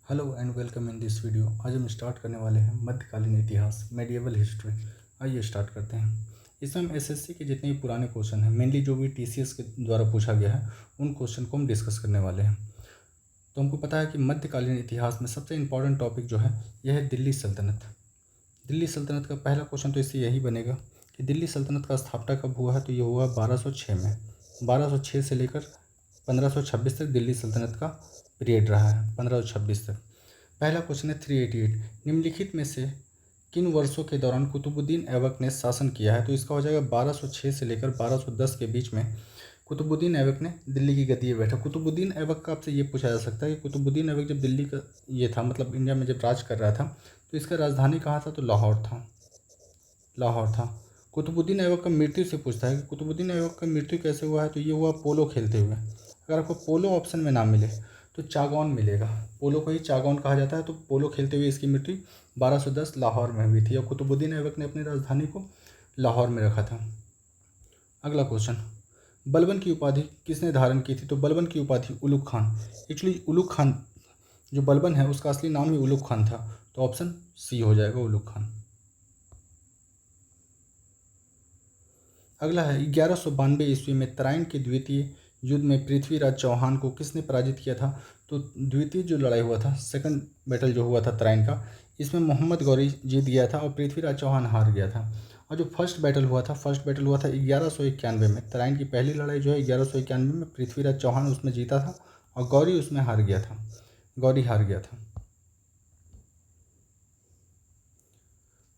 Hello and welcome in this video. आज हम start करने वाले हैं मध्यकालीन इतिहास, मेडिएवल हिस्ट्री। आइए स्टार्ट करते हैं। इसमें हम एसएससी के जितने भी पुराने क्वेश्चन हैं, मेनली जो भी टीसीएस के द्वारा पूछा गया है, उन क्वेश्चन को हम डिस्कस करने वाले हैं। तो हमको पता है कि मध्यकालीन इतिहास में सबसे इंपॉर्टेंट टॉपिक जो है यह है दिल्ली सल्तनत। दिल्ली सल्तनत का पहला क्वेश्चन तो इससे यही बनेगा कि दिल्ली सल्तनत का स्थापना कब हुआ है। तो ये हुआ 1206 में। 1206 से लेकर 1526 तक दिल्ली सल्तनत का पीरियड रहा है, 1526 तक। पहला क्वेश्चन है 388, निम्नलिखित में से किन वर्षों के दौरान कुतुबुद्दीन ऐबक ने शासन किया है। तो इसका हो जाएगा 1206 से लेकर 1210 के बीच में कुतुबुद्दीन ऐबक ने दिल्ली की गद्दी पर बैठा। कुतुबुद्दीन ऐबक का आपसे ये पूछा जा सकता है कि कुतुबुद्दीन ऐबक जब दिल्ली का ये था, मतलब इंडिया में जब राज कर रहा था, तो इसका राजधानी कहाँ था। तो लाहौर था, लाहौर था। कुतुबुद्दीन ऐबक का मृत्यु से पूछता है कि कुतुबुद्दीन ऐबक का मृत्यु कैसे हुआ है। तो ये हुआ पोलो खेलते हुए। अगर आपको पोलो ऑप्शन में ना मिले तो चागौन मिलेगा। पोलो को ही चागौन कहा जाता है। तो पोलो खेलते हुए इसकी मृत्यु 1210 लाहौर में हुई थी और कुतुबुद्दीन ऐबक ने अपनी राजधानी को लाहौर में रखा था। अगला क्वेश्चन, बलबन की उपाधि किसने धारण की थी। तो बलबन की उपाधि उलुग खान। एक्चुअली उलुग खान जो बलबन है उसका असली नाम ही उलुग खान था। तो ऑप्शन सी हो जाएगा, उलुग खान। अगला है 1192 ईस्वी में तराइन के द्वितीय युद्ध में पृथ्वीराज चौहान को किसने पराजित किया था। तो द्वितीय जो लड़ाई हुआ था, सेकंड बैटल जो हुआ था तराइन का, इसमें मोहम्मद गौरी जीत गया था और पृथ्वीराज चौहान हार गया था। और जो फर्स्ट बैटल हुआ था 1191 में। तराइन की पहली लड़ाई जो है 1191 में, पृथ्वीराज चौहान उसमें जीता था और गौरी उसमें हार गया था, गौरी हार गया था।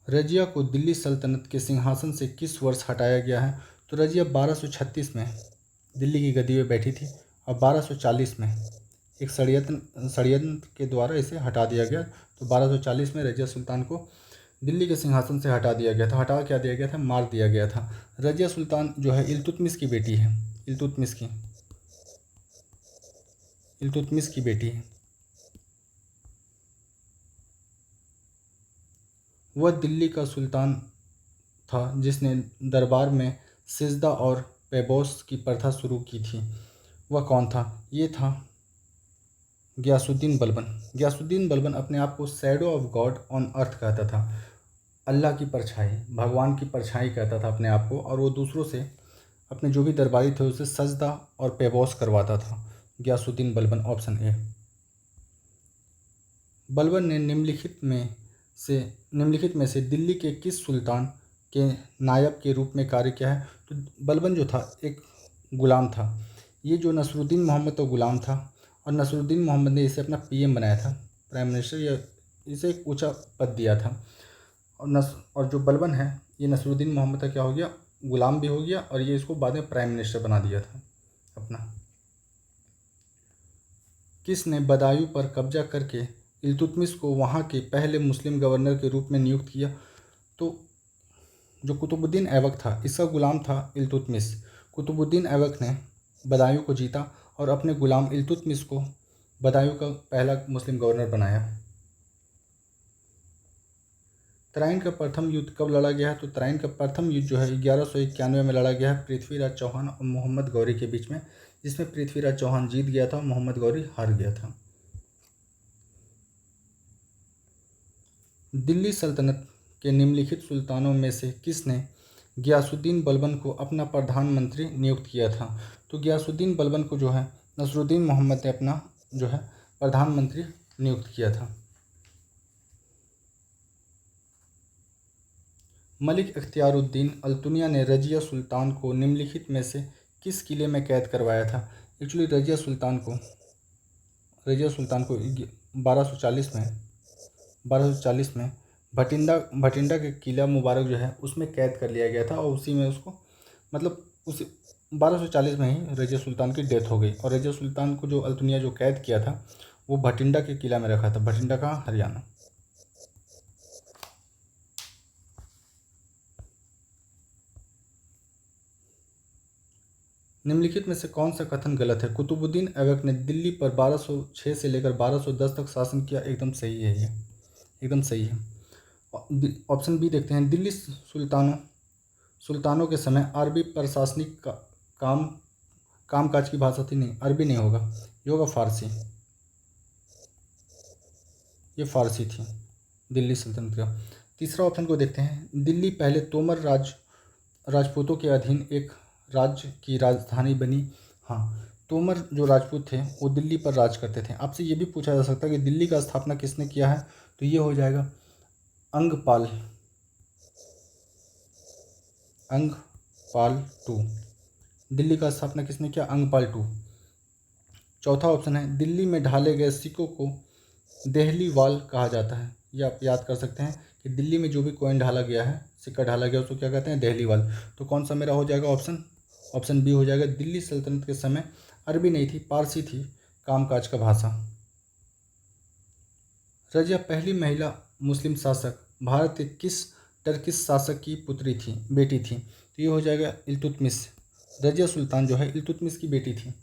रजिया को दिल्ली सल्तनत के सिंहासन से किस वर्ष हटाया गया है। तो रजिया 1236 में दिल्ली की गद्दी पर बैठी थी और 1240 में एक षड्यंत्र के द्वारा इसे हटा दिया गया। तो 1240 में रजिया सुल्तान को दिल्ली के सिंहासन से हटा दिया गया था। हटा क्या दिया गया था, मार दिया गया था। रजिया सुल्तान जो है इल्तुतमिश की बेटी है, इल्तुतमिश की बेटी है। वह दिल्ली का सुल्तान था जिसने दरबार में सिजदा और पैबोस की प्रथा शुरू की थी। वह कौन था। ये था गयासुद्दीन बलबन। गयासुद्दीन बलबन अपने आप को शैडो ऑफ गॉड ऑन अर्थ कहता था। अल्लाह की परछाई, भगवान की परछाई कहता था अपने आप को। और वो दूसरों से, अपने जो भी दरबारी थे उसे सजदा और पैबोस करवाता था। Ghiyasuddin Balban, option A. बलबन ने निम्नलिखित में से दिल्ली के किस सुल्तान के नायब के रूप में कार्य किया है। तो बलबन जो था एक गुलाम था। ये जो नसरुद्दीन मोहम्मद तो गुलाम था और नसरुद्दीन मोहम्मद ने इसे अपना पीएम बनाया था, प्राइम मिनिस्टर, या इसे एक ऊंचा पद दिया था। और जो बलबन है ये नसरुद्दीन मोहम्मद का क्या हो गया, गुलाम भी हो गया और ये इसको बाद में प्राइम मिनिस्टर बना दिया था अपना। किसने बदायूं पर कब्जा करके इल्तुतमिश को वहाँ के पहले मुस्लिम गवर्नर के रूप में नियुक्त किया। तो जो कुतुबुद्दीन ऐबक था इसका गुलाम था इल्तुतमिश। कुतुबुद्दीन ऐबक ने बदायूं को जीता और अपने गुलाम इल्तुतमिश को बदायूं का पहला मुस्लिम गवर्नर बनाया। तराइन का प्रथम युद्ध कब लड़ा गया है। तो तराइन का प्रथम युद्ध जो है 1191 में लड़ा गया है पृथ्वीराज चौहान और मोहम्मद गौरी के बीच में, जिसमें पृथ्वीराज चौहान जीत गया था, मोहम्मद गौरी हार गया था। दिल्ली सल्तनत के निम्नलिखित सुल्तानों में से किसने गयासुद्दीन बलबन को अपना प्रधानमंत्री नियुक्त किया था। तो गयासुद्दीन बलबन को जो है नसरुद्दीन मोहम्मद ने अपना जो है प्रधानमंत्री नियुक्त किया था। मलिक इख्तियारुद्दीन अल्तुनिया ने रजिया सुल्तान को निम्नलिखित में से किस किले में कैद करवाया था। एक्चुअली रजिया सुल्तान को 1240 में भटिंडा के किला मुबारक जो है उसमें कैद कर लिया गया था और उसी में उसको, मतलब उस 1240 में ही रजिया सुल्तान की डेथ हो गई। और रजिया सुल्तान को जो अल्तुनिया जो कैद किया था वो भटिंडा के किला में रखा था। भटिंडा कहाँ, हरियाणा। निम्नलिखित में से कौन सा कथन गलत है। कुतुबुद्दीन ऐबक ने दिल्ली पर 1206 से लेकर 1210 तक शासन किया। एकदम सही है, ये एकदम सही है। ऑप्शन बी देखते हैं, दिल्ली सुल्तानों के समय अरबी प्रशासनिक कामकाज की भाषा थी। नहीं, अरबी नहीं होगा, ये होगा फारसी। ये फारसी थी दिल्ली सल्तनत का। तीसरा ऑप्शन को देखते हैं, दिल्ली पहले तोमर राजपूतों के अधीन एक राज्य की राजधानी बनी। हाँ, तोमर जो राजपूत थे वो दिल्ली पर राज करते थे। आपसे ये भी पूछा जा सकता है कि दिल्ली का स्थापना किसने किया है, तो ये हो जाएगा अंगपाल टू। दिल्ली का स्थापना किसने किया, अंगपाल टू। चौथा ऑप्शन है, दिल्ली में ढाले गए सिक्कों को देहली वाल कहा जाता है। ये आप याद कर सकते हैं कि दिल्ली में जो भी कॉइन ढाला गया है, सिक्का ढाला गया, उसको क्या कहते हैं, देहली वाल। तो कौन सा मेरा हो जाएगा ऑप्शन बी हो जाएगा। दिल्ली सल्तनत के समय अरबी नहीं थी, पारसी थी कामकाज का भाषा। रजिया पहली महिला मुस्लिम शासक भारत के किस टर्किश शासक की बेटी थी, तो ये हो जाएगा इल्तुतमिश। रजिया सुल्तान जो है इल्तुतमिश की बेटी थी।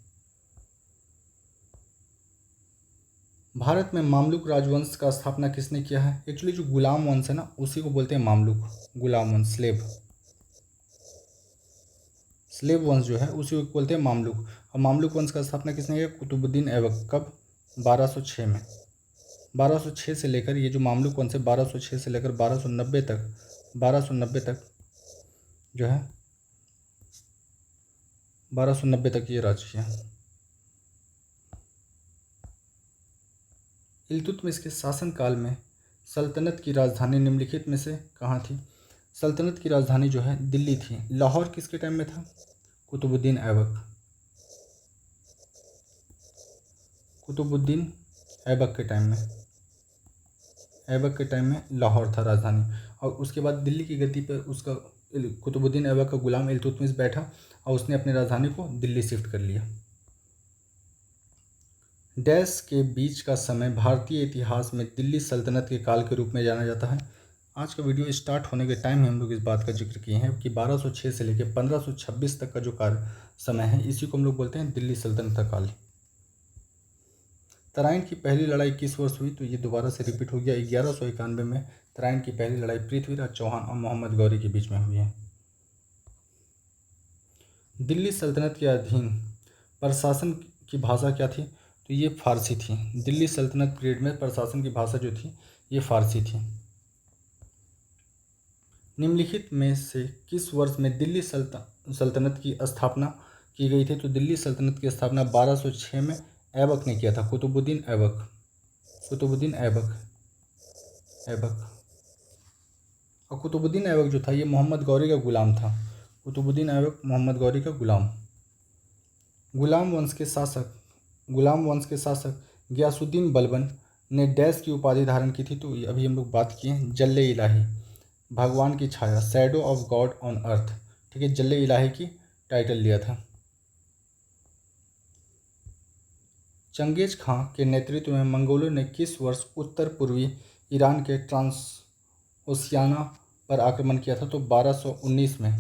भारत में मामलुक राजवंश का स्थापना किसने किया है, एक्चुअली जो गुलाम वंश है ना उसी को बोलते हैं मामलुक, गुलाम वंश, स्लेव वंश जो है उसी को बोलते हैं मामलुक। और मामलुक वंश का स्थापना किसने किया, कुतुबुद्दीन ऐबक। कब, 1206 में। 1206 से लेकर ये जो मामलुक वंश है 1206 से लेकर 1290 तक जो है 1290 तक ये राज किया। इल्तुतमिश के शासनकाल में सल्तनत की राजधानी निम्नलिखित में से कहाँ थी। सल्तनत की राजधानी जो है दिल्ली थी। लाहौर किसके टाइम में था, कुतुबुद्दीन ऐबक के टाइम में लाहौर था राजधानी। और उसके बाद दिल्ली की गद्दी पर उसका कुतुबुद्दीन ऐबक का गुलाम इल्तुतमिश बैठा और उसने अपनी राजधानी को दिल्ली शिफ्ट कर लिया। डैश के बीच का समय भारतीय इतिहास में दिल्ली सल्तनत के काल के रूप में जाना जाता है। आज का वीडियो स्टार्ट होने के टाइम में हम लोग इस बात का जिक्र किए हैं कि 1206 से लेकर 1526 तक का जो काल समय है इसी को हम लोग बोलते हैं दिल्ली सल्तनत का काल। तराइन की पहली लड़ाई किस वर्ष हुई, तो ये दोबारा से रिपीट हो गया। 1191 में तराइन की पहली लड़ाई पृथ्वीराज चौहान और मोहम्मद गौरी के बीच में हुई है। दिल्ली सल्तनत के अधीन प्रशासन की भाषा क्या थी, तो ये फारसी थी। दिल्ली सल्तनत पीरियड में प्रशासन की भाषा जो थी ये फारसी थी। निम्नलिखित में से किस वर्ष में दिल्ली सल्तनत की स्थापना की गई थी, तो दिल्ली सल्तनत की स्थापना 1206 में ऐबक ने किया था, कुतुबुद्दीन ऐबक। और कुतुबुद्दीन ऐबक जो था ये मोहम्मद गौरी का गुलाम था। कुतुबुद्दीन ऐबक मोहम्मद गौरी का गुलाम। गुलाम वंश के शासक गयासुद्दीन बलबन ने डैश की उपाधि धारण की थी, तो अभी हम लोग बात किए जल्ले इलाही, भगवान की छाया, shadow of God on earth. ठीक है, जल्ले इलाही की टाइटल लिया था। चंगेज खां के नेतृत्व में मंगोलों ने किस वर्ष उत्तर पूर्वी ईरान के ट्रांसओशियाना पर आक्रमण किया था, तो 1219 में।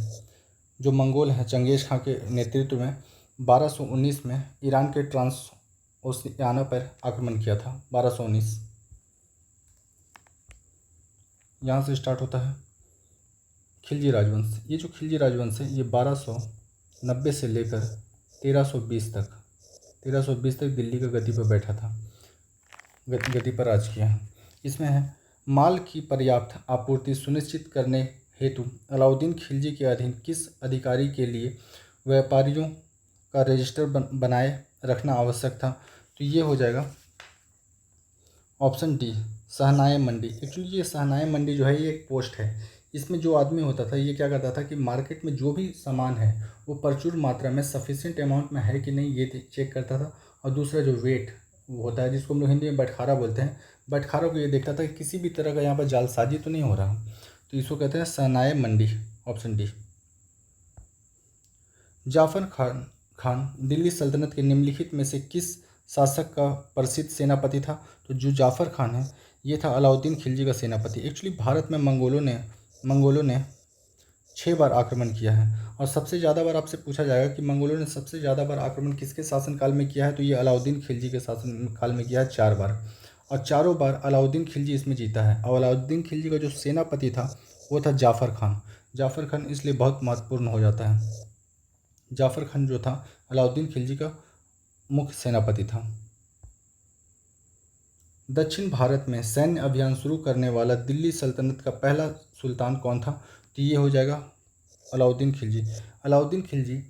जो मंगोल हैं चंगेज खां के नेतृत्व में 1219 में ईरान के ट्रांसओशियाना पर आक्रमण किया था। 1219 यहाँ से स्टार्ट होता है खिलजी राजवंश। ये जो खिलजी राजवंश है ये 1290 से लेकर 1320 तक दिल्ली का गद्दी पर बैठा था, गद्दी पर राज किया। इसमें है माल की पर्याप्त आपूर्ति सुनिश्चित करने हेतु अलाउद्दीन खिलजी के अधीन किस अधिकारी के लिए व्यापारियों का रजिस्टर बनाए रखना आवश्यक था, तो ये हो जाएगा ऑप्शन डी, सहनाई मंडी। एक्चुअली ये सहनाई मंडी जो है ये एक पोस्ट है। इसमें जो आदमी होता था ये क्या करता था कि मार्केट में जो भी सामान है वो प्रचुर मात्रा में सफिशिएंट अमाउंट में है कि नहीं ये चेक करता था। और दूसरा जो वेट होता है जिसको हम लोग हिंदी में बटखारा बोलते हैं, बटखारों को ये देखता था कि किसी भी तरह का यहाँ पर जालसाजी तो नहीं हो रहा, तो इसको कहते हैं सहनाई मंडी, ऑप्शन डी। जाफर खान दिल्ली सल्तनत के निम्नलिखित में से किस शासक का प्रसिद्ध सेनापति था, तो जो जाफर खान है ये था अलाउद्दीन खिलजी का सेनापति। एक्चुअली भारत में मंगोलों ने 6 बार आक्रमण किया है और सबसे ज़्यादा बार आपसे पूछा जाएगा कि मंगोलों ने सबसे ज़्यादा बार आक्रमण किसके शासनकाल में किया है, तो ये अलाउद्दीन खिलजी के शासनकाल में किया है 4 बार। और चारों बार अलाउद्दीन खिलजी इसमें जीता है। और अलाउद्दीन खिलजी का जो सेनापति था वो था जाफर खान इसलिए बहुत महत्वपूर्ण हो जाता है। जाफर खान जो था अलाउद्दीन खिलजी का मुख्य सेनापति था। दक्षिण भारत में सैन्य अभियान शुरू करने वाला दिल्ली सल्तनत का पहला सुल्तान कौन था? तो ये हो जाएगा अलाउद्दीन खिलजी। अलाउद्दीन खिलजी,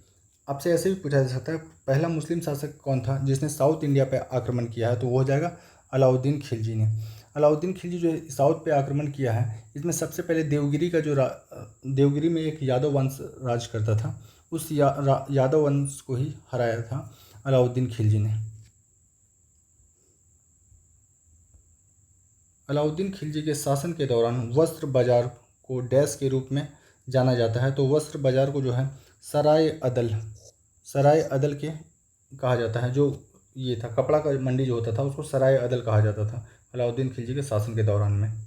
आपसे ऐसे भी पूछा जा सकता है पहला मुस्लिम शासक कौन था जिसने साउथ इंडिया पर आक्रमण किया है? तो वो हो जाएगा अलाउद्दीन खिलजी ने। अलाउद्दीन खिलजी जो साउथ पे आक्रमण किया है, इसमें सबसे पहले देवगिरी का जो देवगिरी में एक यादव वंश राज करता था, उस यादव वंश को ही हराया था अलाउद्दीन खिलजी ने। अलाउद्दीन खिलजी के शासन के दौरान वस्त्र बाजार को डैश के रूप में जाना जाता है? तो वस्त्र बाजार को जो है सराय अदल के कहा जाता है। जो ये था कपड़ा का मंडी जो होता था उसको सराय अदल कहा जाता था अलाउद्दीन खिलजी के शासन के दौरान में।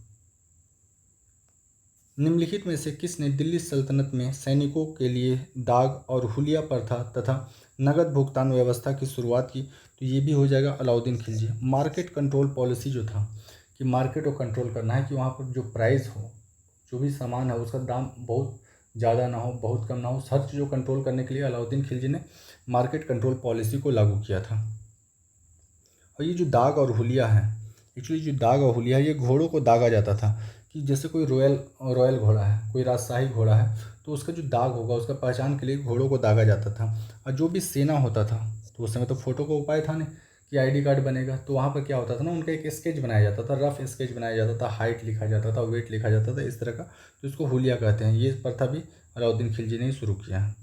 निम्नलिखित में से किसने दिल्ली सल्तनत में सैनिकों के लिए दाग और हुलिया प्रथा तथा नगद भुगतान व्यवस्था की शुरुआत की? तो ये भी हो जाएगा Alauddin Khilji. Market control policy जो था कि मार्केट को कंट्रोल करना है कि वहाँ पर जो प्राइस हो, जो भी सामान है उसका दाम बहुत ज़्यादा ना हो, बहुत कम ना हो, हर चीज़ को कंट्रोल करने के लिए अलाउद्दीन खिलजी ने मार्केट कंट्रोल पॉलिसी को लागू किया था। और ये जो दाग और हुलिया है, एक्चुअली जो दाग और हुलिया है ये घोड़ों को दागा जाता था कि जैसे कोई रॉयल घोड़ा है, कोई राजशाही घोड़ा है, तो उसका जो दाग होगा उसका पहचान के लिए घोड़ों को दागा जाता था। और जो भी सेना होता था, तो उस समय तो फोटो का उपाय था नहीं कि आईडी कार्ड बनेगा, तो वहाँ पर क्या होता था ना, उनका एक स्केच बनाया जाता था, रफ स्केच बनाया जाता था, हाइट लिखा जाता था, वेट लिखा जाता था, इस तरह का, तो इसको हुलिया कहते हैं। ये प्रथा भी अलाउद्दीन खिलजी ने ही शुरू किया है।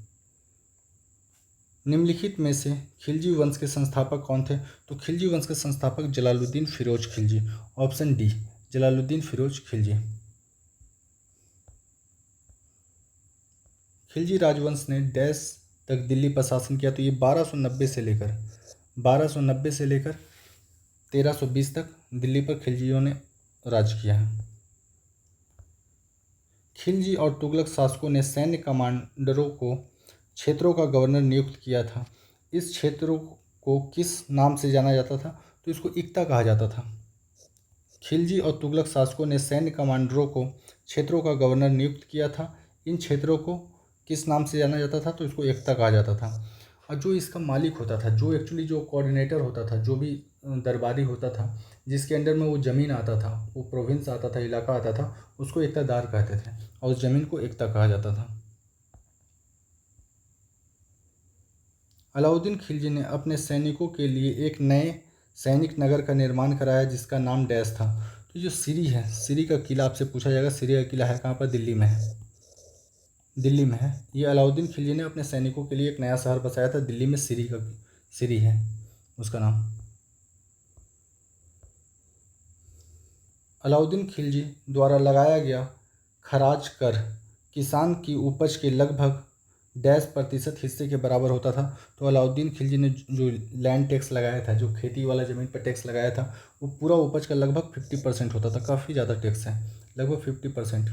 निम्नलिखित में से खिलजी वंश के संस्थापक कौन थे? तो खिलजी वंश के संस्थापक जलालुद्दीन फिरोज खिलजी। Option D, Jalaluddin Firoz Khilji. खिलजी राजवंश ने डैश तक दिल्ली पर शासन किया? तो ये 1290 से लेकर 1320 तक दिल्ली पर खिलजियों ने राज किया है। खिलजी और तुगलक शासकों ने सैन्य कमांडरों को क्षेत्रों का गवर्नर नियुक्त किया था। इस क्षेत्रों को किस नाम से जाना जाता था? तो इसको इक्ता कहा जाता था। खिलजी और तुगलक शासकों ने सैन्य कमांडरों को क्षेत्रों का गवर्नर नियुक्त किया था। इन क्षेत्रों को किस नाम से जाना जाता था? तो इसको इक्ता कहा जाता था। और जो इसका मालिक होता था, जो एक्चुअली जो कोऑर्डिनेटर होता था, जो भी दरबारी होता था, जिसके अंडर में वो ज़मीन आता था, वो प्रोविंस आता था, इलाका आता था, उसको इक्तादार कहते थे और उस ज़मीन को इक्ता कहा जाता था। अलाउद्दीन खिलजी ने अपने सैनिकों के लिए एक नए सैनिक नगर का निर्माण कराया जिसका नाम डैश था। तो जो सिरी है, सिरी का किला आपसे पूछा जाएगा। सिरी का किला है कहाँ पर? दिल्ली में है। दिल्ली में है। ये अलाउद्दीन खिलजी ने अपने सैनिकों के लिए एक नया शहर बसाया था दिल्ली में। सिरी है उसका नाम। अलाउद्दीन खिलजी द्वारा लगाया गया खराज कर किसान की उपज के लगभग %% हिस्से के बराबर होता था। तो अलाउद्दीन खिलजी ने जो लैंड टैक्स लगाया था, जो खेती वाला ज़मीन पर टैक्स लगाया था, वो पूरा उपज का लगभग 50% होता था। काफ़ी ज़्यादा टैक्स है, लगभग 50%।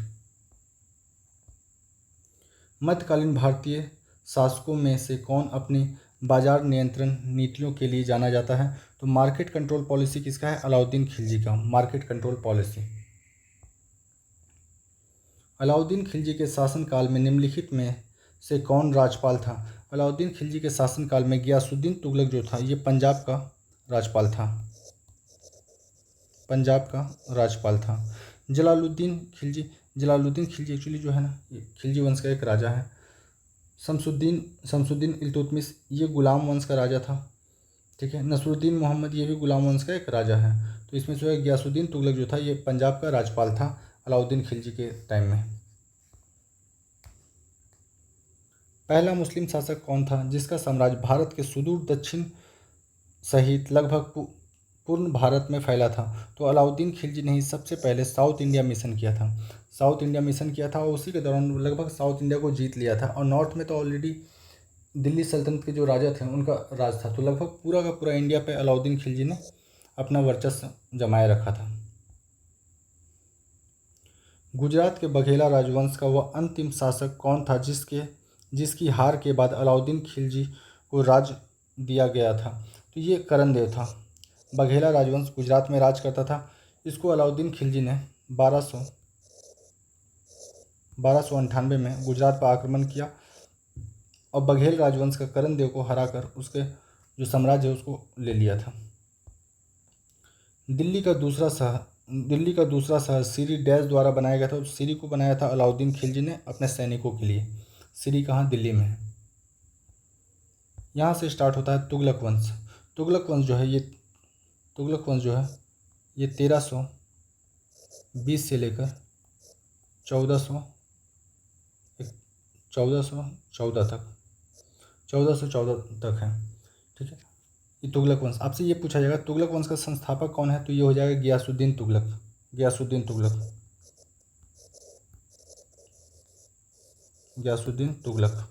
मध्यकालीन भारतीय शासकों में से कौन अपनी बाजार नियंत्रण नीतियों के लिए जाना जाता है? तो मार्केट कंट्रोल पॉलिसी किसका है? अलाउद्दीन खिलजी का, market control policy. Alauddin Khilji के शासनकाल में निम्नलिखित में से कौन राज्यपाल था? अलाउद्दीन खिलजी के शासनकाल में गियासुद्दीन तुगलक जो था, ये पंजाब का राज्यपाल था। पंजाब का राज्यपाल था। जलालुद्दीन खिलजी एक्चुअली जो है ना, ये खिलजी वंश का एक राजा है। शमसुद्दीन इल्तुतमिश, ये गुलाम वंश का राजा था। ठीक है। नसरुद्दीन मोहम्मद, ये भी गुलाम वंश का एक राजा है। तो इसमें जो है गियासुद्दीन तुगलक जो था, ये पंजाब का राज्यपाल था अलाउद्दीन खिलजी के टाइम में। पहला मुस्लिम शासक कौन था जिसका साम्राज्य भारत के सुदूर दक्षिण सहित लगभग पूर्ण भारत में फैला था? तो अलाउद्दीन खिलजी ने ही सबसे पहले साउथ इंडिया मिशन किया था। साउथ इंडिया मिशन किया था और उसी के दौरान लगभग साउथ इंडिया को जीत लिया था। और नॉर्थ में तो ऑलरेडी दिल्ली सल्तनत के जो राजा थे उनका राज था। तो लगभग पूरा का पूरा इंडिया पे अलाउद्दीन खिलजी ने अपना वर्चस्व जमाए रखा था। गुजरात के बघेला राजवंश का वह अंतिम शासक कौन था जिसकी हार के बाद अलाउद्दीन खिलजी को राज दिया गया था? तो ये करण देव था। बघेला राजवंश गुजरात में राज करता था। इसको अलाउद्दीन खिलजी ने 1298 में गुजरात पर आक्रमण किया और बघेल राजवंश का करण देव को हराकर उसके जो साम्राज्य है उसको ले लिया था। दिल्ली का दूसरा शहर सीरी डैश द्वारा बनाया गया था। तो सीरी को बनाया था अलाउद्दीन खिलजी ने अपने सैनिकों के लिए। सीरी कहाँ? दिल्ली में है। यहाँ से स्टार्ट होता है तुगलक वंश। तुगलक वंश जो है ये 1320 से लेकर 1414 तक है। ठीक है, ये तुगलक वंश। आपसे ये पूछा जाएगा तुगलक वंश का संस्थापक कौन है, तो ये हो जाएगा गियासुद्दीन तुगलक। गियासुद्दीन तुगलक।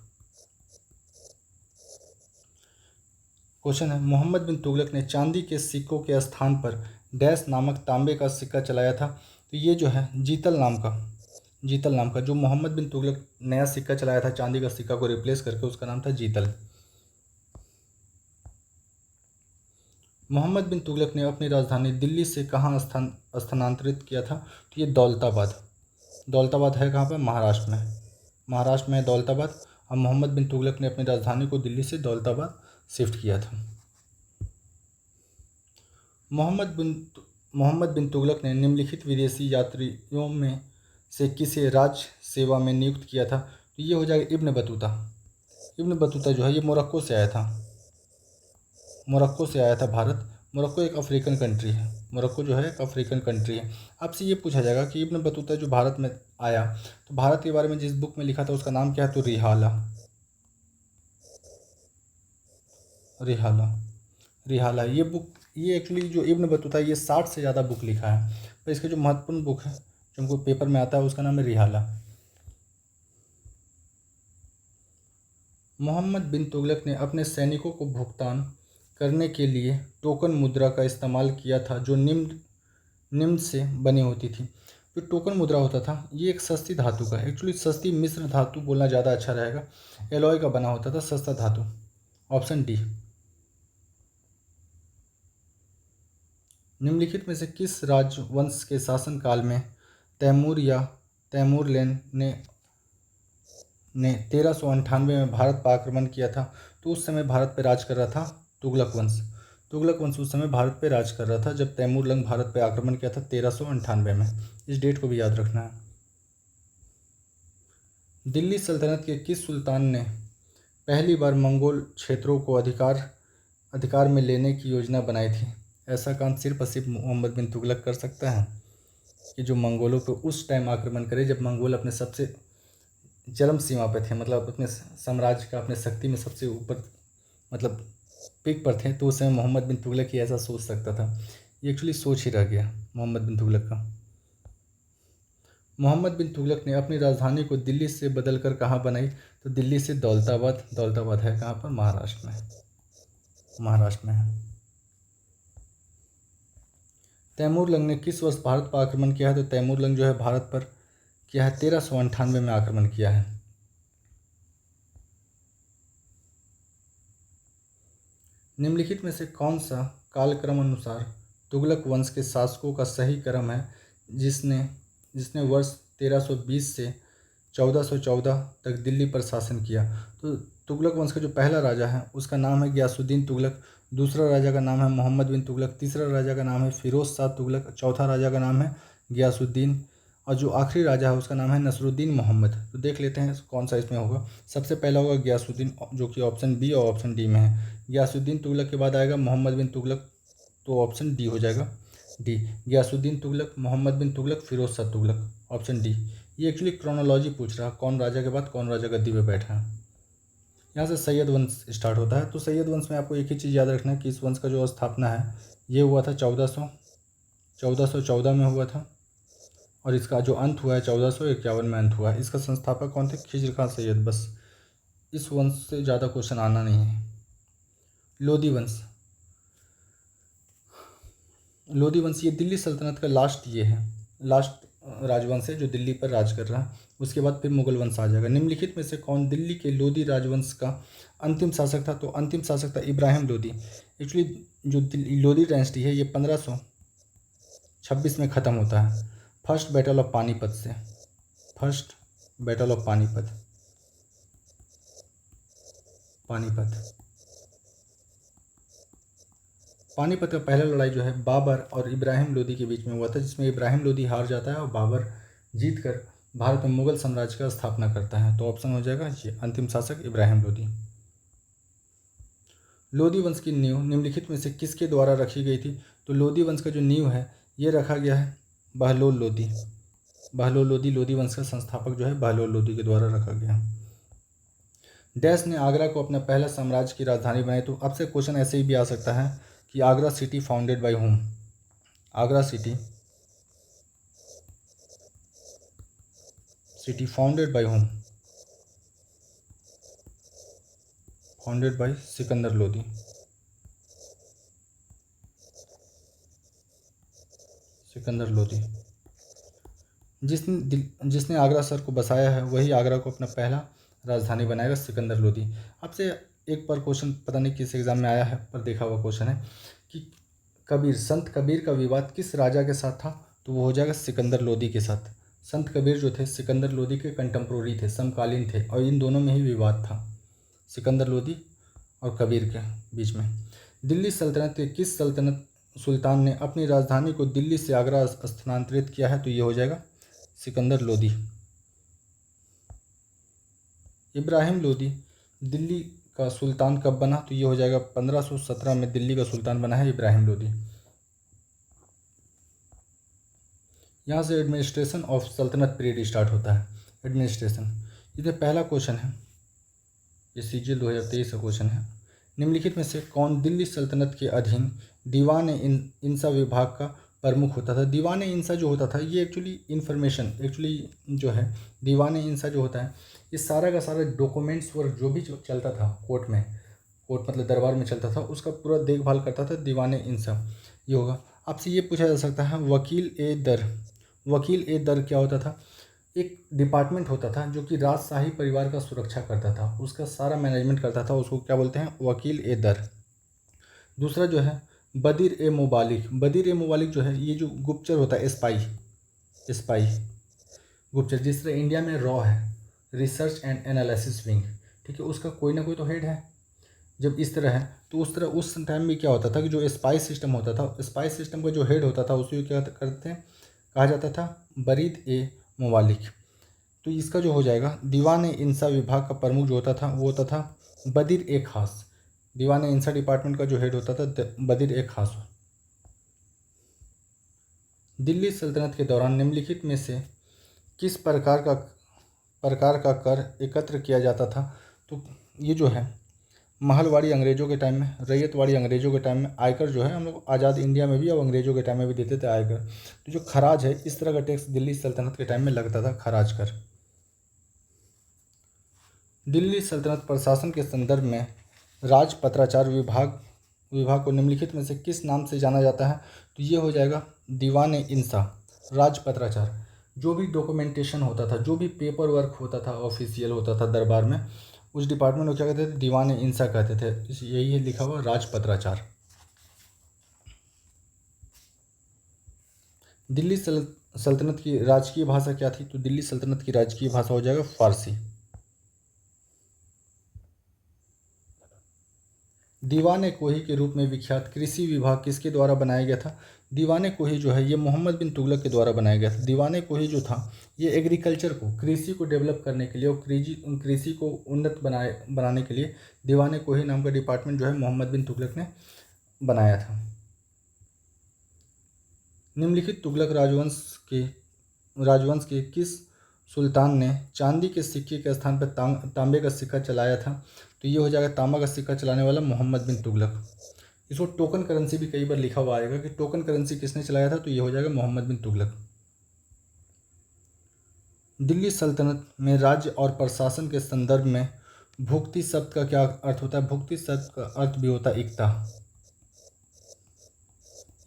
क्वेश्चन है, मोहम्मद बिन तुगलक ने चांदी के सिक्कों के स्थान पर डैश नामक तांबे का सिक्का चलाया था। तो ये जो है जीतल नाम का जो मोहम्मद बिन तुगलक नया सिक्का चलाया था चांदी का सिक्का को रिप्लेस करके, उसका नाम था जीतल। मोहम्मद बिन तुगलक ने अपनी राजधानी दिल्ली से कहाँ स्थानांतरित किया था, तो ये दौलताबाद है कहाँ पर? महाराष्ट्र में है दौलताबाद। और मोहम्मद बिन तुगलक ने अपनी राजधानी को दिल्ली से दौलताबाद शिफ्ट किया था। मोहम्मद बिन तुगलक ने निम्नलिखित विदेशी यात्रियों में से किसे राज सेवा में नियुक्त किया था, तो ये हो जाएगा इब्न बतूता। इब्न बतूता जो है ये मोरक्को से आया था भारत। मोरक्को एक अफ्रीकन कंट्री है। आपसे ये पूछा जाएगा कि इब्न बतूता जो भारत में आया, तो भारत के बारे में जिस बुक में लिखा था उसका नाम क्या है, तो रिहाला। ये एक्चुअली जो इब्न बतूता ये 60 से ज़्यादा बुक लिखा है, पर इसका जो महत्वपूर्ण बुक है जो हमको पेपर में आता है उसका नाम है रिहाला। मोहम्मद बिन तुगलक ने अपने सैनिकों को भुगतान करने के लिए टोकन मुद्रा का इस्तेमाल किया था जो निम्न से बनी होती थी। जो टोकन मुद्रा होता था ये एक सस्ती धातु का, एक्चुअली सस्ती मिश्र धातु बोलना ज़्यादा अच्छा रहेगा, एलॉय का बना होता था, सस्ता धातु। Option D. निम्नलिखित में से किस राजवंश के शासनकाल में तैमूरलैन ने 1398 में भारत पर आक्रमण किया था, तो उस समय भारत पर राज कर रहा था तुगलक वंश उस समय भारत पर राज कर रहा था जब तैमूरलंग भारत पर आक्रमण किया था 1398 में। इस डेट को भी याद रखना है। दिल्ली सल्तनत के किस सुल्तान ने पहली बार मंगोल क्षेत्रों को अधिकार में लेने की योजना बनाई थी? ऐसा काम सिर्फ और सिर्फ मोहम्मद बिन तुगलक कर सकता है कि जो मंगोलों पर उस टाइम आक्रमण करे जब मंगोल अपने सबसे चरम सीमा पे थे, मतलब अपने साम्राज्य का अपने शक्ति में सबसे ऊपर मतलब पीक पर थे, तो उस समय मोहम्मद बिन तुगलक ही ऐसा सोच सकता था। ये एक्चुअली सोच ही रह गया मोहम्मद बिन तुगलक का। मोहम्मद बिन तुगलक ने अपनी राजधानी को दिल्ली से बदलकर कहाँ बनाई, तो दिल्ली से दौलताबाद है कहाँ पर? महाराष्ट्र में है। तैमूरलंग ने किस वर्ष भारत पर आक्रमण किया है, तो तैमूरलंग जो है भारत पर किया है 1398 में आक्रमण किया है। निम्नलिखित में से कौन सा कालक्रम अनुसार तुगलक वंश के शासकों का सही क्रम है जिसने वर्ष 1320 से 1414 तक दिल्ली पर शासन किया? तो तुगलक वंश का जो पहला राजा है उसका नाम है गियासुद्दीन तुगलक, दूसरा राजा का नाम है मोहम्मद बिन तुगलक, तीसरा राजा का नाम है फिरोज शाह तुगलक, चौथा राजा का नाम है गियासुद्दीन, और जो आखिरी राजा है उसका नाम है नसरुद्दीन मोहम्मद। तो देख लेते हैं कौन सा इसमें होगा। सबसे पहला होगा गियासुद्दीन, जो कि ऑप्शन बी और ऑप्शन डी में है। गियासुद्दीन तुगलक के बाद आएगा मोहम्मद बिन तुगलक, तो ऑप्शन डी हो जाएगा, डी। गियासुद्दीन तुगलक, मोहम्मद बिन तुगलक, फिरोज शाह तुगलक, ऑप्शन डी। ये एक्चुअली क्रोनोलॉजी पूछ रहा है, कौन राजा के बाद कौन राजा गद्दी पे बैठा है। यहाँ से सैयद वंश स्टार्ट होता है। तो सैयद वंश में आपको एक ही चीज़ याद रखना है कि इस वंश का जो स्थापना है ये हुआ था 1414 में हुआ था, और इसका जो अंत हुआ है 1451 में अंत हुआ है। इसका संस्थापक कौन थे? खिज्र खां सैयद। बस इस वंश से ज़्यादा क्वेश्चन आना नहीं है। लोधी वंश ये दिल्ली सल्तनत का लास्ट राजवंश है जो दिल्ली पर राज कर रहा है। उसके बाद फिर मुगल वंश आ जाएगा। निम्नलिखित में से कौन दिल्ली के लोधी राजवंश का अंतिम शासक था? तो अंतिम शासक था इब्राहिम लोधी। एक्चुअली जो लोधी डायनेस्टी है ये 1526 में ख़त्म होता है first battle of Panipat. Panipat का पहला लड़ाई जो है बाबर और इब्राहिम लोदी के बीच में हुआ था, जिसमें इब्राहिम लोदी हार जाता है और बाबर जीतकर भारत में मुगल साम्राज्य का स्थापना करता है। तो ऑप्शन हो जाएगा ये अंतिम शासक इब्राहिम लोदी। लोदी वंश की नींव निम्नलिखित में से किसके द्वारा रखी गई थी? तो लोदी वंश का जो नींव है ये रखा गया है बहलोल लोदी। बहलोल लोदी लोदी वंश का संस्थापक जो है बहलोल लोदी के द्वारा रखा गया। डैश ने आगरा को अपना पहला साम्राज्य की राजधानी बनाई। तो आपसे क्वेश्चन ऐसे ही भी आ सकता है कि Agra city founded by home. Agra city founded by home? Founded by Sikandar Lodi. Sikandar Lodi जिसने आगरा शहर को बसाया है वही आगरा को अपना पहला राजधानी बनाएगा, सिकंदर लोदी। आपसे एक बार क्वेश्चन पता नहीं किस एग्जाम में आया है पर देखा हुआ क्वेश्चन है कि संत कबीर का विवाद किस राजा के साथ था? तो वो हो जाएगा सिकंदर लोदी के साथ। संत कबीर जो थे सिकंदर लोदी के कंटेम्प्रोरी थे, समकालीन थे, और इन दोनों में ही विवाद था, सिकंदर लोदी और कबीर के बीच में। दिल्ली सल्तनत के किस सुल्तान ने अपनी राजधानी को दिल्ली से आगरा स्थानांतरित किया है? तो ये हो जाएगा सिकंदर लोदी। इब्राहिम लोदी दिल्ली का सुल्तान कब बना? तो ये हो जाएगा 1517 में दिल्ली का सुल्तान बना है इब्राहिम लोदी। यहाँ से एडमिनिस्ट्रेशन ऑफ सल्तनत पीरियड स्टार्ट होता है। एडमिनिस्ट्रेशन, ये पहला क्वेश्चन है, ये CGL 2023 का क्वेश्चन है। निम्नलिखित में से कौन दिल्ली सल्तनत के अधीन दीवान इंसा विभाग का प्रमुख होता था? दीवान इंसा जो होता था ये एक्चुअली जो है दीवान इंसा जो होता है ये सारा का सारा डॉक्यूमेंट्स वर्क जो भी चलता था कोर्ट मतलब दरबार में चलता था उसका पूरा देखभाल करता था दीवान इंसा। ये होगा। आपसे ये पूछा जा सकता है वकील ए दर क्या होता था? एक डिपार्टमेंट होता था जो कि राजशाही परिवार का सुरक्षा करता था, उसका सारा मैनेजमेंट करता था, उसको क्या बोलते हैं? वकील ए दर। दूसरा जो है बदिर ए मुबालिक जो है ये जो गुप्तचर होता है, स्पाई गुप्तचर, जिस तरह इंडिया में रॉ है, रिसर्च एंड एनालिसिस विंग, ठीक है, उसका कोई ना कोई तो हेड है। जब इस तरह है तो उस तरह उस टाइम में क्या होता था कि जो स्पाई सिस्टम होता था, स्पाई सिस्टम का जो हेड होता था उसे क्या करते हैं, कहा जाता था बरीद ए मुबालिक। तो इसका जो हो जाएगा दीवान इंसा विभाग का प्रमुख जो होता था वो होता था बदिर ए खास। दीवान इंसा डिपार्टमेंट का जो हेड होता था बदिर ए खास। दिल्ली सल्तनत के दौरान निम्नलिखित में से किस प्रकार का कर एकत्र किया जाता था? तो ये जो है महलवाड़ी अंग्रेज़ों के टाइम में, रैयतवाड़ी अंग्रेज़ों के टाइम में, आयकर जो है हम लोग आज़ाद इंडिया में भी और अंग्रेज़ों के टाइम में भी देते थे आयकर। तो जो खराज है इस तरह का टैक्स दिल्ली सल्तनत के टाइम में लगता था, खराज कर। दिल्ली सल्तनत प्रशासन के संदर्भ में राजपत्राचार विभाग को निम्नलिखित में से किस नाम से जाना जाता है? तो ये हो जाएगा दीवान इंसा। राजपत्राचार जो भी डॉक्यूमेंटेशन होता था, जो भी पेपर वर्क होता था, ऑफिशियल होता था दरबार में, उस डिपार्टमेंट को क्या कहते थे? दीवान इंसा कहते थे। यही है लिखा हुआ राजपत्राचार। दिल्ली सल्तनत की राजकीय भाषा क्या थी? तो दिल्ली सल्तनत की राजकीय भाषा हो जाएगा फारसी। दीवान कोही के रूप में विख्यात कृषि विभाग किसके द्वारा बनाया गया था? दीवान कोही जो है ये मोहम्मद बिन तुगलक के द्वारा बनाया गया था। दीवान कोही जो था ये एग्रीकल्चर को, कृषि को डेवलप करने के लिए और कृषि को उन्नत बनाने के लिए दीवान कोही नाम का डिपार्टमेंट जो है मोहम्मद बिन तुगलक ने बनाया था। निम्नलिखित तुगलक राजवंश के किस सुल्तान ने चांदी के सिक्के के स्थान पर तांबे का सिक्का चलाया था? तो ये हो जाएगा तांबा का सिक्का चलाने वाला मोहम्मद बिन तुगलक। इसको टोकन करेंसी भी कई बार लिखा हुआ आएगा कि टोकन करेंसी किसने चलाया था? तो ये हो जाएगा मोहम्मद बिन तुगलक। दिल्ली सल्तनत में राज्य और प्रशासन के संदर्भ में भुक्ति शब्द का क्या अर्थ होता है? भुक्ति शब्द का अर्थ भी होता है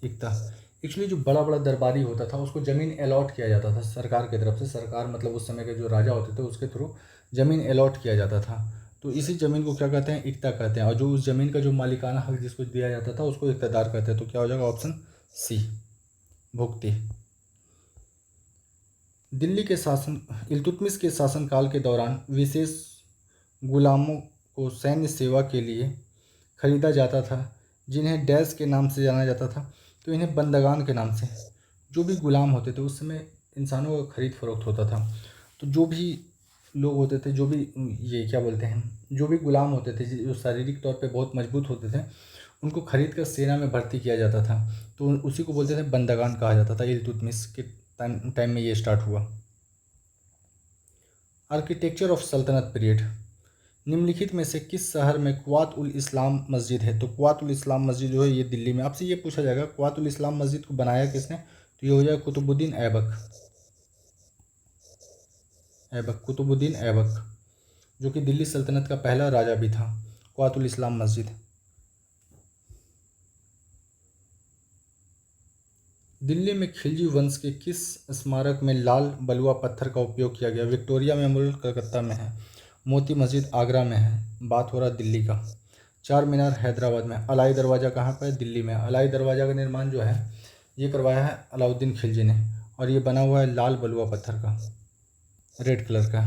एकता। एक्चुअली जो बड़ा बड़ा दरबारी होता था उसको ज़मीन अलॉट किया जाता था सरकार की तरफ से। सरकार मतलब उस समय के जो राजा होते थे उसके थ्रू ज़मीन अलॉट किया जाता था। तो इसी ज़मीन को क्या कहते हैं? इक्ता कहते हैं। और जो उस ज़मीन का जो मालिकाना हक जिसको दिया जाता था उसको इक्तादार कहते हैं। तो क्या हो जाएगा? Option C, भुक्ति। दिल्ली के इल्तुतमिश के शासनकाल के दौरान विशेष गुलामों को सैन्य सेवा के लिए खरीदा जाता था। जिन्हें डैश के नाम से जाना जाता था, तो इन्हें बंदगान के नाम से, जो भी गुलाम होते थे उस समय इंसानों का खरीद फरोख्त होता था, तो जो भी लोग होते थे, जो भी ये क्या बोलते हैं, जो भी गुलाम होते थे जो शारीरिक तौर पे बहुत मजबूत होते थे, उनको खरीद कर सेना में भर्ती किया जाता था, तो उसी को बोलते थे बंदगान कहा जाता था। इल्तुतमिश के टाइम में ये स्टार्ट हुआ। आर्किटेक्चर ऑफ सल्तनत पीरियड। निम्नलिखित में से किस शहर में कुवात उल इस्लाम मस्जिद है? तो कुवात उल इस्लाम मस्जिद जो है ये दिल्ली में। आपसे ये पूछा जाएगा कुवात उल इस्लाम मस्जिद को बनाया किसने, तो ये हो जाएगा कुतुबुद्दीन ऐबक। कुतुबुद्दीन ऐबक, जो कि दिल्ली सल्तनत का पहला राजा भी था। कुवात उल इस्लाम मस्जिद। दिल्ली में खिलजी वंश के किस स्मारक में लाल बलुआ पत्थर का उपयोग किया गया? विक्टोरिया मेमोरियल कलकत्ता में है, मोती मस्जिद आगरा में है, बात हो रहा दिल्ली का। चार मीनार हैदराबाद में। अलाई दरवाज़ा कहाँ पर है? दिल्ली में। अलाई दरवाज़ा का निर्माण जो है ये करवाया है अलाउद्दीन खिलजी ने, और ये बना हुआ है लाल बलुआ पत्थर का, रेड कलर का।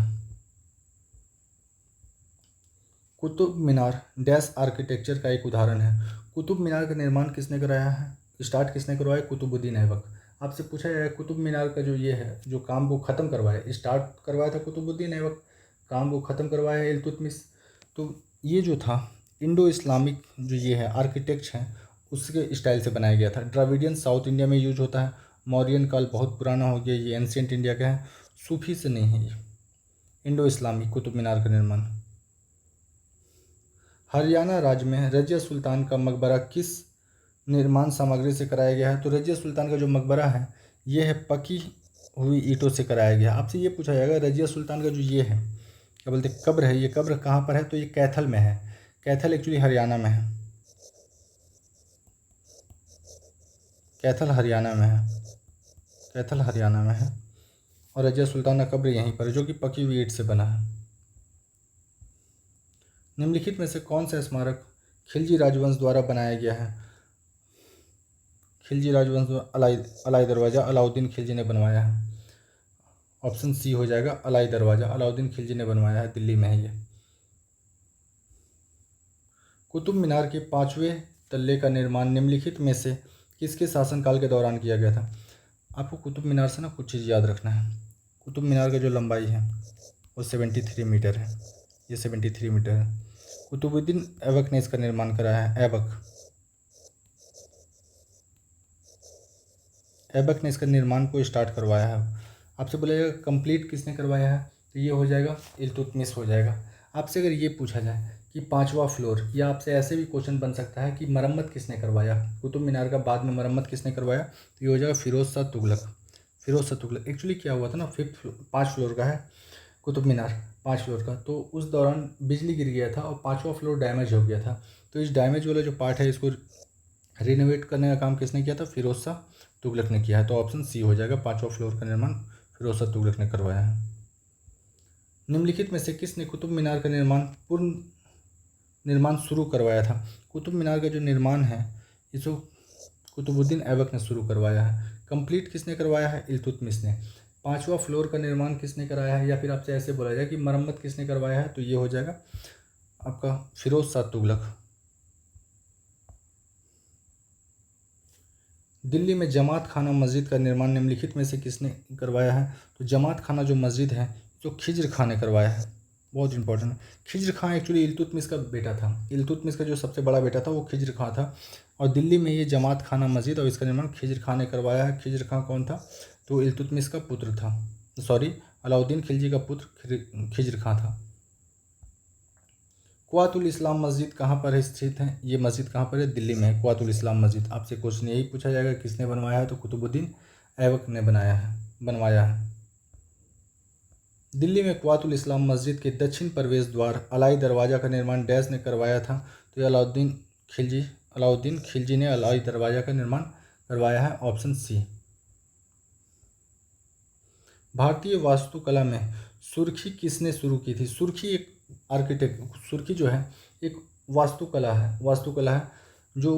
कुतुब मीनार डैश आर्किटेक्चर का एक उदाहरण है। कुतुब मीनार का निर्माण किसने कराया है, स्टार्ट किसने करवाया? कुतुबुद्दीन ऐबक। आपसे पूछा जाएगा कुतुब मीनार का जो ये है, जो काम को ख़त्म करवाया, स्टार्ट करवाया था कुतुबुद्दीन ऐबक, काम को ख़त्म करवाया है इल्तुतमिश। तो ये जो था इंडो इस्लामिक जो ये है आर्किटेक्ट हैं, उसके स्टाइल से बनाया गया था। द्राविडियन साउथ इंडिया में यूज होता है। मौर्यन काल बहुत पुराना हो गया, ये एंशियंट इंडिया का है, सूफी से नहीं है ये। इंडो इस्लामिक कुतुब मीनार का निर्माण। हरियाणा राज्य में रजिया सुल्तान का मकबरा किस निर्माण सामग्री से कराया गया है? तो रजिया सुल्तान का जो मकबरा है ये है पकी हुई ईंटों से कराया गया। आपसे ये पूछा जाएगा रजिया सुल्तान का जो ये है क्या बोलते हैं कब्र है, ये कब्र कहाँ पर है? तो ये कैथल में है। कैथल एक्चुअली हरियाणा में है, कैथल हरियाणा में है, कैथल हरियाणा में है। और रजिया सुल्तान का कब्र यहीं पर है, जो कि पकी हुई ईंट से बना है। निम्नलिखित में से कौन सा स्मारक खिलजी राजवंश द्वारा बनाया गया है? खिलजी राजवंश अलाई दरवाज़ा अलाउद्दीन खिलजी ने बनवाया है। ऑप्शन सी हो जाएगा, अलाई दरवाज़ा अलाउद्दीन खिलजी ने बनवाया है, दिल्ली में है ये। कुतुब मीनार के 5वें तल्ले का निर्माण निम्नलिखित में से किसके शासनकाल के दौरान किया गया था? आपको कुतुब मीनार से ना कुछ चीज़ याद रखना है। कुतुब मीनार का जो लंबाई है वो 73 मीटर है, ये 73 मीटर है। कुतुबुद्दीन ऐबक ने इसका निर्माण कराया है। ऐबक ने इसका निर्माण को स्टार्ट करवाया है। आपसे बोला जाएगा कंप्लीट किसने करवाया है, तो ये हो जाएगा इल्तुतमिश हो जाएगा। आपसे अगर ये पूछा जाए कि 5वां फ्लोर, या आपसे ऐसे भी क्वेश्चन बन सकता है कि मरम्मत किसने करवाया कुतुब मीनार का, बाद में मरम्मत किसने करवाया, तो ये हो जाएगा फिरोज शाह तुगलक। फिरोज शाह तुगलक। एक्चुअली क्या हुआ था ना, 5 फ्लोर का है कुतुब मीनार, 5 फ्लोर का, तो उस दौरान बिजली गिर गया था और 5वां फ्लोर डैमेज हो गया था। तो इस डैमेज वाला जो पार्ट है इसको रिनोवेट करने का काम किसने किया था? फिरोज शाह तुगलक ने किया है। तो ऑप्शन सी हो जाएगा, 5वां फ्लोर का निर्माण फिरोज शाह तुगलक ने करवाया है। निम्नलिखित में से किसने कुतुब मीनार का पूर्ण निर्माण शुरू करवाया था? कुतुब मीनार का जो निर्माण है इसको कुतुबुद्दीन ऐबक ने शुरू करवाया है। कंप्लीट किसने करवाया है? इल्तुतमिश ने। 5वां फ्लोर का निर्माण किसने कराया है, या फिर आपसे ऐसे बोला जाए कि मरम्मत किसने करवाया है, तो ये हो जाएगा आपका फिरोज शाह तुगलक। दिल्ली में जमात खाना मस्जिद का निर्माण निम्नलिखित में से किसने करवाया है? तो जमात खाना जो मस्जिद है जो खिज्र खां ने करवाया है, बहुत इंपॉर्टेंट है। खिज्र खां एक्चुअली इल्तुतमिश का बेटा था, इल्तुतमिश का जो सबसे बड़ा बेटा था वो खिज्र खां था, और दिल्ली में ये जमात खाना मस्जिद और इसका निर्माण खिज्र खां ने करवाया है। खिज्र खां कौन था? तो इल्तुतमिश का पुत्र था, सॉरी अलाउद्दीन खिलजी का पुत्र खिज्र खां था। कुवातुल इस्लाम मस्जिद कहाँ पर स्थित है? ये मस्जिद कहाँ पर है? दिल्ली में है कुवातुल इस्लाम मस्जिद। आपसे क्वेश्चन यही पूछा जाएगा किसने बनवाया है, तो कुतुबुद्दीन ऐबक ने बनवाया है। दिल्ली में कुवातुल इस्लाम मस्जिद के दक्षिण प्रवेश द्वार अलाई दरवाज़ा का निर्माण डैश ने करवाया था? तो ये अलाउद्दीन खिलजी ने अलाई दरवाज़ा का निर्माण करवाया है, ऑप्शन सी। भारतीय वास्तुकला में सुर्खी किसने शुरू की थी? सुर्खी एक सुर्खी जो है एक वास्तुकला है जो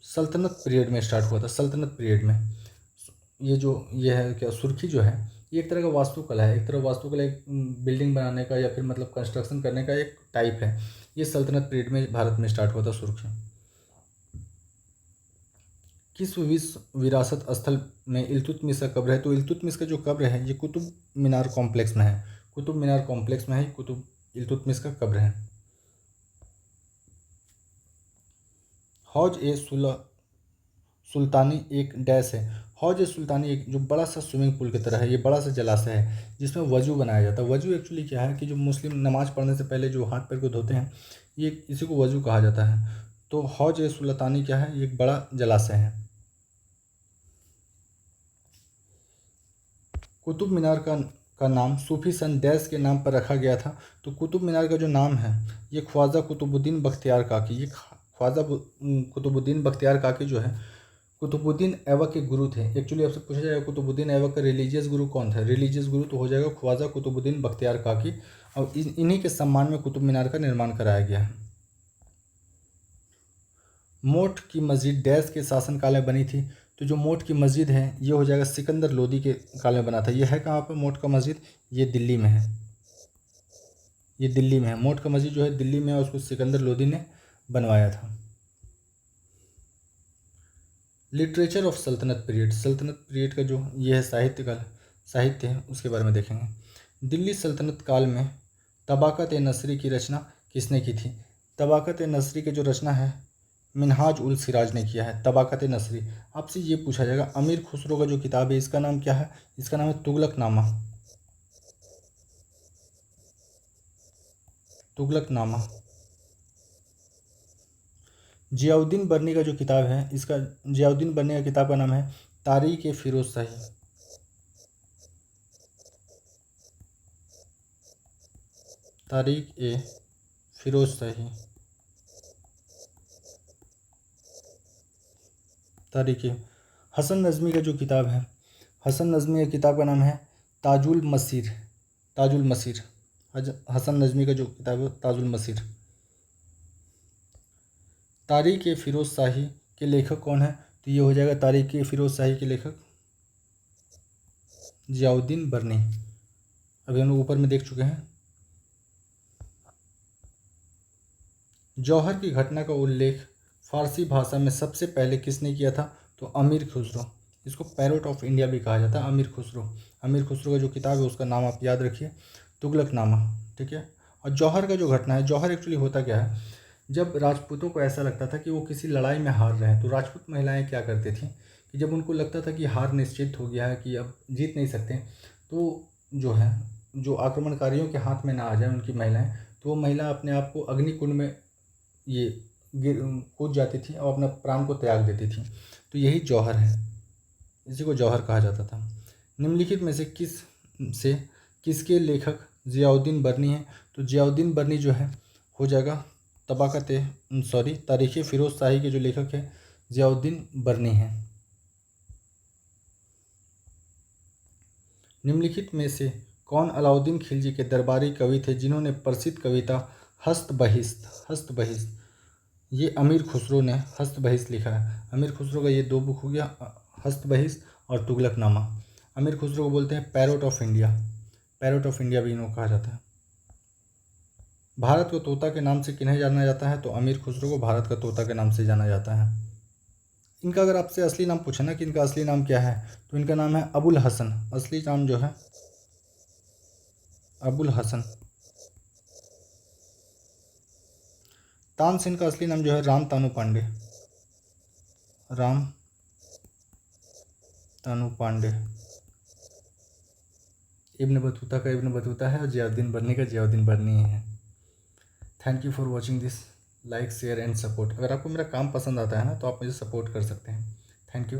सल्तनत पीरियड में स्टार्ट हुआ था। सल्तनत पीरियड में ये है क्या, सुर्खी जो है ये एक तरह का वास्तुकला है, एक तरह वास्तुकला एक बिल्डिंग बनाने का या फिर मतलब कंस्ट्रक्शन करने का एक टाइप है। ये सल्तनत पीरियड में भारत में स्टार्ट हुआ था सुर्खी। किस विश्व विरासत स्थल में इल्तुतमिश का कब्र है? तो इल्तुतमिश का जो कब्र है ये कुतुब मीनार कॉम्प्लेक्स में है। कुतुब मीनार कॉम्प्लेक्स में है कुतुब इल्तुतमिश का कब्र है। हौज ए सुल्तानी एक डैश है। हौज ए सुल्तानी एक जो बड़ा सा स्विमिंग पूल की तरह है, ये बड़ा सा जलाशय है जिसमें वजू बनाया जाता है। वजू एक्चुअली क्या है कि जो मुस्लिम नमाज पढ़ने से पहले जो हाथ पैर को धोते हैं, ये इसी को वजू कहा जाता है। तो हौज ए सुल्तानी क्या है? ये एक बड़ा जलाशय है। कुतुब मीनार का नाम सूफी सन डैश के नाम पर रखा गया था। तो कुतुब मीनार का जो नाम है ये ख्वाजा कुतुबुद्दीन बख्तियार काकी, ये ख्वाजा कुतुबुद्दीन बख्तियार काकी जो है कुतुबुद्दीन ऐबक के गुरु थे। एक्चुअली आपसे पूछा जाएगा कुतुबुद्दीन ऐबक का रिलीजियस गुरु कौन था? रिलीजियस गुरु तो हो जाएगा ख्वाजा कुतुबुद्दीन बख्तियार काकी, और इन्हीं के सम्मान में कुतुब मीनार का निर्माण कराया गया है। मोट की मस्जिद डैश के शासनकाल में बनी थी। तो जो मोट की मस्जिद है ये हो जाएगा सिकंदर लोदी के काल में बना था। ये है कहाँ पर मोट का मस्जिद? ये दिल्ली में है। ये दिल्ली में है। मोट का मस्जिद जो है दिल्ली में है और उसको सिकंदर लोदी ने बनवाया था। लिटरेचर ऑफ सल्तनत पीरियड, सल्तनत पीरियड का जो ये है साहित्य है उसके बारे में देखेंगे। दिल्ली सल्तनत काल में तबाक़त ए नसरी की रचना किसने की थी? तबाक़त ए नसरी की जो रचना है मिनहाज उल सिराज ने किया है। तबाक़त ए नसरी आपसे ये पूछा जाएगा अमीर खुसरो का जो किताब है इसका नाम क्या है? इसका नाम है तुगलकनामा। तुगलकनामा। जियाउद्दीन बर्नी का जो किताब है इसका जियाउद्दीन बर्नी का किताब का नाम है तारीख़ ए फ़िरोज़ शाही। तारीख़ ए फ़िरोज़ शाही। तारीख़ हसन नज़मी का जो किताब है, हसन नज़मी का किताब का नाम है ताजुल मसीर। ताजुल मसीर हसन नज़मी का जो किताब है ताजुल मसीर। तारीख़ ए फ़िरोज़ शाही के लेखक कौन है? तो ये हो जाएगा तारीख़ ए फ़िरोज़ शाही के लेखक जियाउद्दीन बर्नी। अभी हम लोग ऊपर में देख चुके हैं। जौहर की घटना का उल्लेख फारसी भाषा में सबसे पहले किसने किया था? तो अमीर खुसरो। इसको पैरोट ऑफ इंडिया भी कहा जाता है, अमीर खुसरो। अमीर खुसरो का जो किताब है उसका नाम आप याद रखिए, तुगलकनामा। ठीक है। और जौहर का जो घटना है, जौहर एक्चुअली होता क्या है, जब राजपूतों को ऐसा लगता था कि वो किसी लड़ाई में हार रहे हैं तो राजपूत महिलाएं क्या करती थी कि जब उनको लगता था कि हार निश्चित हो गया है कि अब जीत नहीं सकते, तो जो है जो आक्रमणकारियों के हाथ में ना आ जाए उनकी महिलाएं, तो वो महिला अपने आप को अग्निकुंड में ये कूद जाती थी और अपना प्राण को त्याग देती थी। तो यही जौहर है, इसी को जौहर कहा जाता था। निम्नलिखित में से किसके लेखक जियाउद्दीन बर्नी हैं? तो जियाउद्दीन बर्नी जो है हो जाएगा तारीख़ फ़िरोज़ शाही के जो लेखक है जियाउद्दीन बर्नी हैं। निम्नलिखित में से कौन अलाउद्दीन खिलजी के दरबारी कवि थे जिन्होंने प्रसिद्ध कविता हस्त बहिश्त ये अमीर खुसरो ने हस्त बहिश्त लिखा है। अमीर खुसरो का ये दो बुक हो गया, हस्त बहिश्त और तुगलकनामा। अमीर खुसरो को बोलते हैं parrot of India. Parrot of India भी इनको कहा जाता है। भारत को तोता के नाम से किन्हें जाना जाता है? तो अमीर खुसरो को भारत का तोता के नाम से जाना जाता है। इनका अगर आपसे असली नाम पूछा ना कि इनका असली नाम क्या है, तो इनका नाम है अबुल हसन। असली नाम जो है अबुल हसन। तानसेन का असली नाम जो है राम तानु पांडे। राम तानु पांडे। इब्न बतूता का इब्न बतूता है और जियाउद्दीन बर्नी का जियाउद्दीन बर्नी है। Thank you for watching this. Like share and support. अगर आपको मेरा काम पसंद आता है ना तो आप मुझे सपोर्ट कर सकते हैं। Thank you.